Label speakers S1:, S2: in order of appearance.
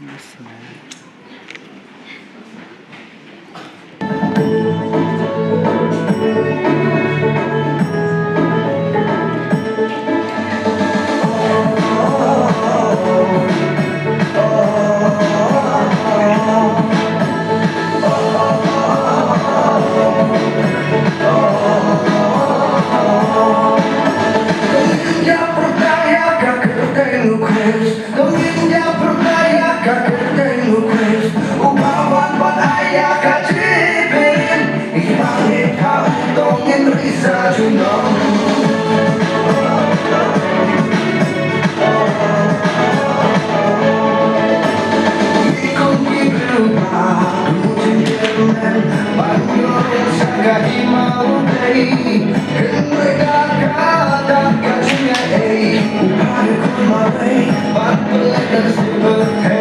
S1: Yes,
S2: Indah percaya que tenho Cristo. Kung indah percaya que tenho Cristo. Upawan panaya kacipin. Ibangit kautongin risa junong. Ikong ilupa, kucing kerunan. Banyor sa kahimau day. Henry kata kacingay. Upay kumaway, pagpalag ng silver.